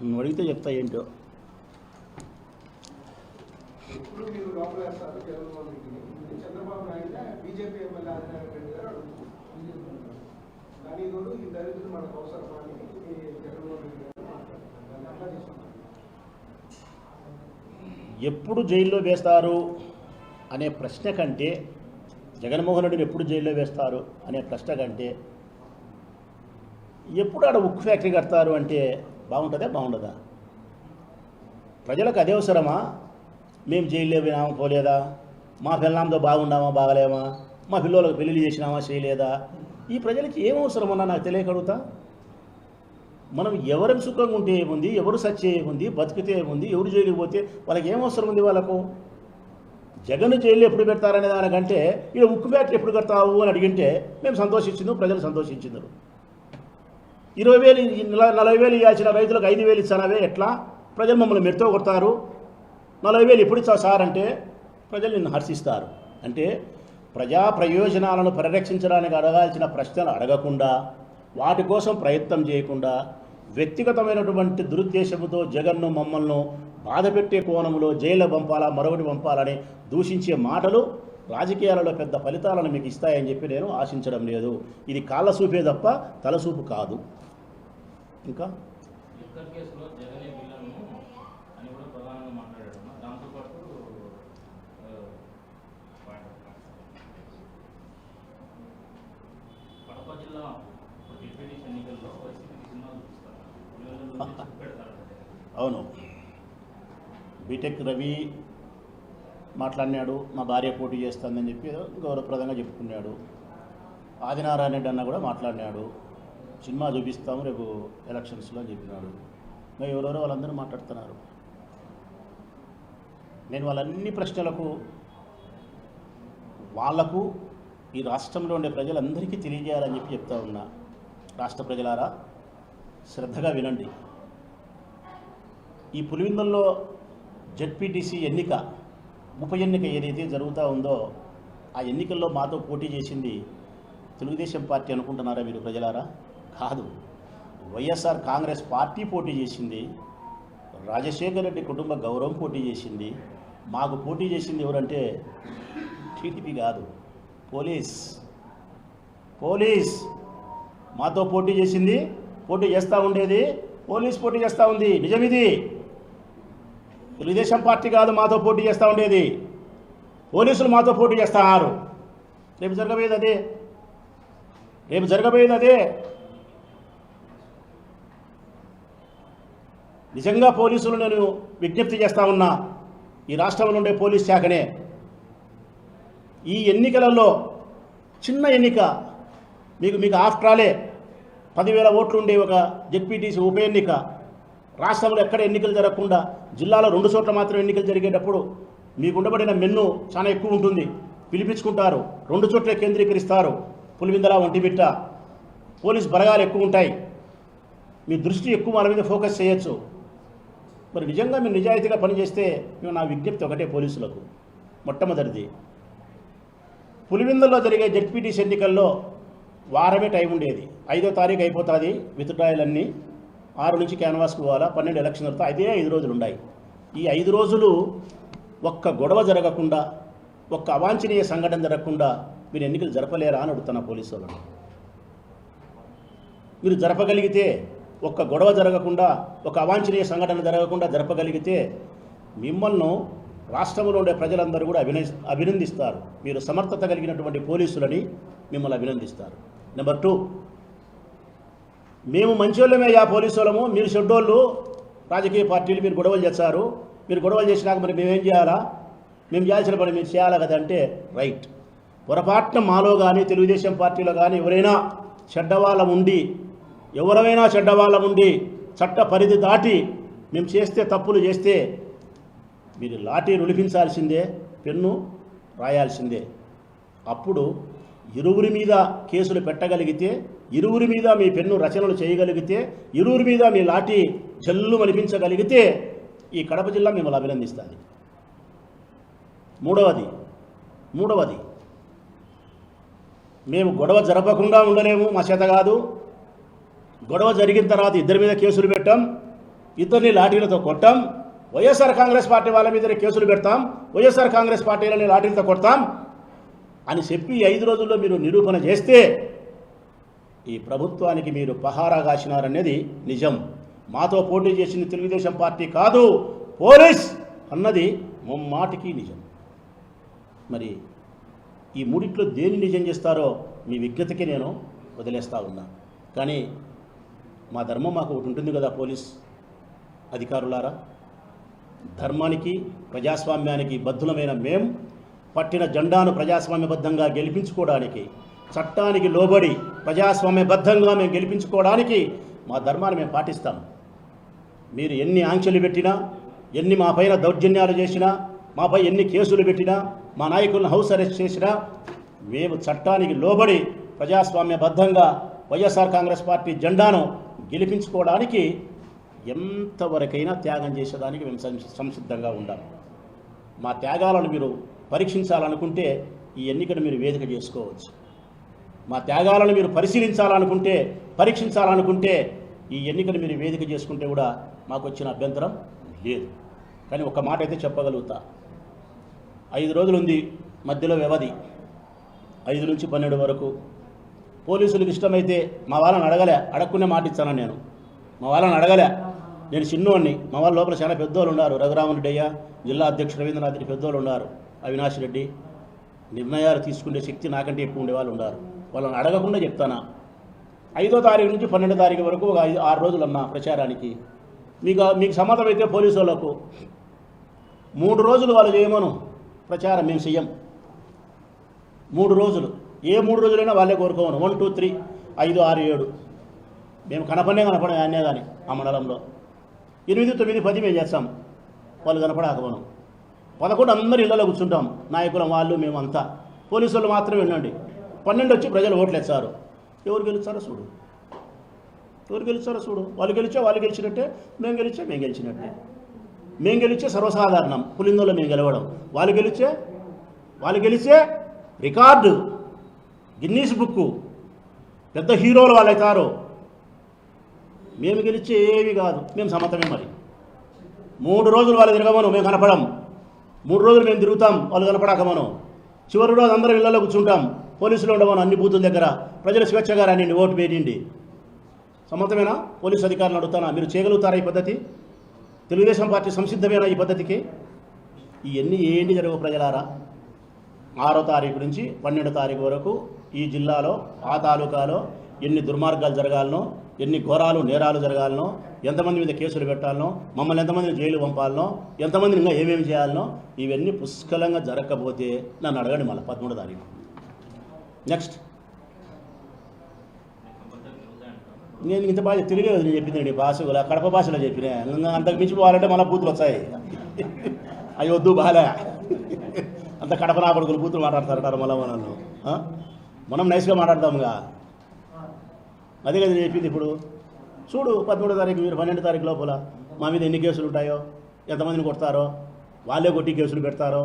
నువ్వు అడిగితే చెప్తా ఏంటో. ఇప్పుడు మీరు లోపల వేస్తారు జగన్మోహన్ రెడ్డిని, చంద్రబాబు నాయుడు బీజేపీ ఎమ్మెల్యే ఆదినారాయణ రెడ్డి గారు అడుగుతున్నారు. కానీ తోడు ఈ దళితులు మనకు అవసరమా అని జగన్మోహన్ రెడ్డి గారు మాట్లాడుతున్నారు. దాన్ని ఎట్లా తీసుకున్నారు? ఎప్పుడు జైల్లో వేస్తారు అనే ప్రశ్న కంటే, జగన్మోహన్ రెడ్డిని ఎప్పుడు జైల్లో వేస్తారు అనే ప్రశ్న కంటే, ఎప్పుడు ఆడ ఉక్కు ఫ్యాక్టరీ కడతారు అంటే బాగుంటుందా బాగుండదా? ప్రజలకు అదే అవసరమా? మేము జైల్లో వినామా పోలేదా, మా పిల్లలతో బాగుండామా బాగలేమా, మా పిల్లలకు పెళ్ళిళ్ళు చేసినామా చేయలేదా, ఈ ప్రజలకి ఏం అవసరమన్నా నాకు తెలియకడుగుతా. మనం ఎవరి సుఖంగా ఉంటే ఏముంది, ఎవరు సచ్చే ఏముంది, బతికితే ఏముంది, ఎవరు జైలుకి పోతే వాళ్ళకి ఏం అవసరం ఉంది వాళ్ళకు? జగన్ జైలు ఎప్పుడు పెడతారనే దానికంటే ఇక్కడ ఉక్కు ఫ్యాక్టరీ ఎప్పుడు కడతావు అని అడిగింటే మేము సంతోషించింది, ప్రజలు సంతోషించిందరు. 20,000 40,000 ఇవ్వాల్సిన రైతులకు 5,000 ఇస్తానవే ఎట్లా? ప్రజలు మమ్మల్ని మెరుతో కొడతారు. 40,000 ఎప్పుడు ఇస్తావు సార్ అంటే ప్రజలు నిన్ను హర్షిస్తారు. అంటే ప్రజా ప్రయోజనాలను పరిరక్షించడానికి అడగాల్సిన ప్రశ్నలు అడగకుండా, వాటి కోసం ప్రయత్నం చేయకుండా, వ్యక్తిగతమైనటువంటి దురుద్దేశంతో జగన్ను మమ్మల్ని బాధపెట్టే కోణంలో జైలు పంపాలా మరొకటి పంపాలని దూషించే మాటలు రాజకీయాలలో పెద్ద ఫలితాలను మీకు ఇస్తాయని చెప్పి నేను ఆశించడం లేదు. ఇది కాళ్ళ సూపే తప్ప తలసూపు కాదు. ఇంకా అవును, బీటెక్ రవి మాట్లాడినాడు, మా భార్య పోటీ చేస్తుందని చెప్పి గౌరవప్రదంగా చెప్పుకున్నాడు. ఆదినారాయణ రెడ్డి అన్న కూడా మాట్లాడినాడు, సినిమా చూపిస్తాము రేపు ఎలక్షన్స్లో అని చెప్పినాడు. ఇంకా ఎవరెవరో వాళ్ళందరూ మాట్లాడుతున్నారు. నేను వాళ్ళన్ని ప్రశ్నలకు వాళ్లకు ఈ రాష్ట్రంలో ఉండే ప్రజలందరికీ తెలియజేయాలని చెప్పి చెప్తా ఉన్నా. రాష్ట్ర ప్రజలారా శ్రద్ధగా వినండి. ఈ పులివెందుల్లో జెడ్పీటీసీ ఎన్నిక, ఉప ఎన్నిక ఏదైతే జరుగుతూ ఉందో, ఆ ఎన్నికల్లో మాతో పోటీ చేసింది తెలుగుదేశం పార్టీ అనుకుంటున్నారా మీరు ప్రజలారా? కాదు, వైఎస్ఆర్ కాంగ్రెస్ పార్టీ పోటీ చేసింది. రాజశేఖర రెడ్డి కుటుంబ గౌరవం పోటీ చేసింది. మాకు పోటీ చేసింది ఎవరంటే టీడీపీ కాదు, పోలీస్ మాతో పోటీ చేసింది. పోటీ చేస్తూ ఉండేది పోలీస్ పోటీ చేస్తూ ఉంది. నిజమిది. తెలుగుదేశం పార్టీ కాదు మాతో పోటీ చేస్తూ ఉండేది, పోలీసులు మాతో పోటీ చేస్తున్నారు. రేపు జరగబోయేది అదే. నిజంగా పోలీసులు నేను విజ్ఞప్తి చేస్తూ ఉన్నా, ఈ రాష్ట్రంలో ఉండే పోలీస్ శాఖనే ఈ ఎన్నికలలో చిన్న ఎన్నిక, మీకు ఆఫ్టర్ ఆలే 10,000 ఓట్లు ఉండే ఒక జెడ్పీటీసీ ఉప ఎన్నిక, రాష్ట్రంలో ఎక్కడ ఎన్నికలు జరగకుండా జిల్లాలో 2 చోట్ల మాత్రం ఎన్నికలు జరిగేటప్పుడు మీకు ఉండబడిన మెన్ను చాలా ఎక్కువ ఉంటుంది. పిలిపించుకుంటారు, 2 చోట్లే కేంద్రీకరిస్తారు. పులివెందుల, ఒంటిమిట్ట పోలీస్ బలగాలు ఎక్కువ ఉంటాయి. మీ దృష్టి ఎక్కువ వాళ్ళ మీద ఫోకస్ చేయొచ్చు. మరి నిజంగా మీరు నిజాయితీగా పనిచేస్తే మేము నా విజ్ఞప్తి ఒకటే పోలీసులకు. మొట్టమొదటిది, పులివెందుల్లో జరిగే జెడ్పీటీసీ ఎన్నికల్లో వారమే టైం ఉండేది. 5వ తారీఖు అయిపోతుంది విత్డ్రాయల్ అన్నీ, 6 నుంచి క్యాన్వాస్కి పోవాలా, 12 ఎలక్షన్ వరకు అదే 5 రోజులు ఉన్నాయి. ఈ 5 రోజులు ఒక్క గొడవ జరగకుండా, ఒక్క అవాంఛనీయ సంఘటన జరగకుండా మీరు ఎన్నికలు జరపలేరా అని అడుగుతున్న పోలీసు వాళ్ళని. మీరు జరపగలిగితే, ఒక్క గొడవ జరగకుండా, ఒక అవాంఛనీయ సంఘటన జరగకుండా జరపగలిగితే మిమ్మల్ని రాష్ట్రంలో ఉండే ప్రజలందరూ కూడా అభినందిస్తారు. మీరు సమర్థత కలిగినటువంటి పోలీసులని మిమ్మల్ని అభినందిస్తారు. నెంబర్ 2, మేము మంచోళ్ళమే పోలీసు వాళ్ళము, మీరు చెడ్డోళ్ళు, రాజకీయ పార్టీలు మీరు గొడవలు చేస్తారు. మీరు గొడవలు చేసినాక మరి మేమేం చేయాలా? మేము చేయాల్సిన పని మీరు చేయాలా కదంటే రైట్. పొరపాటున మాలో కానీ తెలుగుదేశం పార్టీలో కానీ ఎవరైనా చెడ్డవాళ్ళం ఉండి చట్ట పరిధి దాటి మేము చేస్తే, తప్పులు చేస్తే మీరు లాఠీ రులిపించాల్సిందే, పెన్ను రాయాల్సిందే. అప్పుడు ఇరువురి మీద కేసులు పెట్టగలిగితే, ఇరువురి మీద మీ పెన్ను రచనలు చేయగలిగితే, ఇరువురి మీద మీ లాఠీ జల్లు మనిపించగలిగితే ఈ కడప జిల్లా మిమ్మల్ని అభినందిస్తుంది. మూడవది మేము గొడవ జరపకుండా ఉండలేము, మా చేత కాదు. గొడవ జరిగిన తర్వాత ఇద్దరి మీద కేసులు పెట్టాం, ఇద్దరిని లాఠీలతో కొట్టాం, వైఎస్ఆర్ కాంగ్రెస్ పార్టీ వాళ్ళ మీద కేసులు పెడతాం, వైఎస్ఆర్ కాంగ్రెస్ పార్టీలని లాఠీలతో కొడతాం అని చెప్పి 5 రోజుల్లో మీరు నిరూపణ చేస్తే ఈ ప్రభుత్వానికి మీరు పహారా కాసినారనేది నిజం. మాతో పోటీ చేసిన తెలుగుదేశం పార్టీ కాదు, పోలీస్ అన్నది ముమ్మాటికి నిజం. మరి ఈ మూడిట్లో దేన్ని నిజం చేస్తారో మీ విజ్ఞతకి నేను వదిలేస్తా ఉన్నా. కానీ మా ధర్మం మాకు ఒకటి ఉంటుంది కదా, పోలీస్ అధికారులారా. ధర్మానికి ప్రజాస్వామ్యానికి బద్ధులమైన మేం పట్టిన జెండాను ప్రజాస్వామ్యబద్ధంగా గెలిపించుకోవడానికి, చట్టానికి లోబడి ప్రజాస్వామ్యబద్ధంగా మేము గెలిపించుకోవడానికి మా ధర్మాన్ని మేము పాటిస్తాం. మీరు ఎన్ని ఆంక్షలు పెట్టినా, ఎన్ని మా పైన దౌర్జన్యాలు చేసినా, మాపై ఎన్ని కేసులు పెట్టినా, మా నాయకులను హౌస్ అరెస్ట్ చేసినా మేము చట్టానికి లోబడి ప్రజాస్వామ్యబద్ధంగా వైఎస్ఆర్ కాంగ్రెస్ పార్టీ జెండాను గెలిపించుకోవడానికి ఎంతవరకైనా త్యాగం చేసేదానికి మేము సంసిద్ధంగా ఉండాం. మా త్యాగాలను మీరు పరీక్షించాలనుకుంటే ఈ ఎన్నికను మీరు వేదిక చేసుకోవచ్చు. మా త్యాగాలను మీరు పరిశీలించాలనుకుంటే, పరీక్షించాలనుకుంటే ఈ ఎన్నికను మీరు వేదిక చేసుకుంటే కూడా మాకు వచ్చిన అభ్యంతరం లేదు. కానీ ఒక మాట అయితే చెప్పగలుగుతా, 5 రోజులు ఉంది మధ్యలో వ్యవధి, 5 నుంచి 12 వరకు. పోలీసులకు ఇష్టమైతే మా వాళ్ళని అడగకునే మాట ఇచ్చాను నేను. మా వాళ్ళని అడగలే, నేను చిన్నోడిని. మా వాళ్ళ లోపల చాలా పెద్దోళ్ళు ఉన్నారు, రఘురామరెడ్డి అయ్య, జిల్లా అధ్యక్షుడు రవీంద్రనాథ్ రెడ్డి పెద్దోళ్ళు ఉన్నారు, అవినాష్ రెడ్డి. నిర్ణయాలు తీసుకునే శక్తి నాకంటే ఎక్కువ ఉండే వాళ్ళు ఉన్నారు. వాళ్ళని అడగకుండా చెప్తానా. 5వ తారీఖు నుంచి 12వ తారీఖు వరకు ఒక 6 రోజులు అన్నా ప్రచారానికి. మీకు సమ్మతం అయితే పోలీసు వాళ్ళకు 3 రోజులు వాళ్ళు చేయమను ప్రచారం, మేము చెయ్యం. 3 రోజులు, ఏ 3 రోజులైనా వాళ్ళే కోరుకోమను. 1, 2, 3, 5, 6, 7 మేము కనపడే అన్నే కానీ ఆ మండలంలో 8, 9, 10 మేము చేస్తాం. వాళ్ళు కనపడాకమను. 11 అందరు ఇళ్లలో కూర్చుంటాం, నాయకులం వాళ్ళు మేమంతా. పోలీసు వాళ్ళు మాత్రమే ఉండండి. 12 వచ్చి ప్రజలు ఓట్లు వేస్తారు. ఎవరు గెలుస్తారో చూడు, ఎవరు గెలుస్తారో చూడు. వాళ్ళు గెలిచినట్టే, మేము గెలిచినట్టే. మేము గెలిచే సర్వసాధారణం, పులిందులో మేము గెలవడం. వాళ్ళు గెలిచే రికార్డు, గిన్నీస్ బుక్కు, పెద్ద హీరోలు వాళ్ళు అవుతారు. మేము గెలిచే ఏవి కాదు, మేము సమతమే. మరి 3 రోజులు వాళ్ళు తిరగమను, మేము కనపడం. 3 రోజులు మేము తిరుగుతాం, వాళ్ళు కనపడాకమను. చివరి రోజు అందరం ఇళ్లలో కూర్చుంటాం, పోలీసులు ఉండమను. అన్ని బూతుల దగ్గర ప్రజలు స్వేచ్ఛగా రానిండి, ఓటు వేయండి. సమ్మతమేనా? పోలీసు అధికారులు అడుగుతానా, మీరు చేయగలుగుతారా ఈ పద్ధతి? తెలుగుదేశం పార్టీ సంసిద్ధమేనా ఈ పద్ధతికి? ఇవన్నీ ఏంటి జరగవు ప్రజలారా. 6వ తారీఖు నుంచి 12వ తారీఖు వరకు ఈ జిల్లాలో, ఆ తాలూకాలో ఎన్ని దుర్మార్గాలు జరగాలనో, ఎన్ని ఘోరాలు నేరాలు జరగాలనో, ఎంతమంది మీద కేసులు పెట్టాలనో, మమ్మల్ని ఎంతమందిని జైలు పంపాలనో, ఎంతమందిని ఇంకా ఏమేమి చేయాలనో ఇవన్నీ పుష్కలంగా జరగకపోతే నన్ను అడగండి. మళ్ళీ 13వ తారీఖు నెక్స్ట్. నేను ఇంత బాగా తిరిగే నేను చెప్పిందండి భాషలో, కడప భాషలో చెప్పినా. అంతకు మించిపోవాలంటే మళ్ళీ బూతులు వచ్చాయి. అవి వద్దు బాలే, అంత కడప నా కొడుకులు బూతులు మాట్లాడతారంటారు మళ్ళీ మనల్ని. మనం నైస్గా మాట్లాడదాముగా, అదే కదా నేను చెప్పింది. ఇప్పుడు చూడు, 13వ తారీఖు మీరు 12వ తారీఖు లోపల మా మీద ఎన్ని కేసులు ఉంటాయో, ఎంతమందిని కొడతారో, వాళ్ళే కొట్టి కేసులు పెడతారో,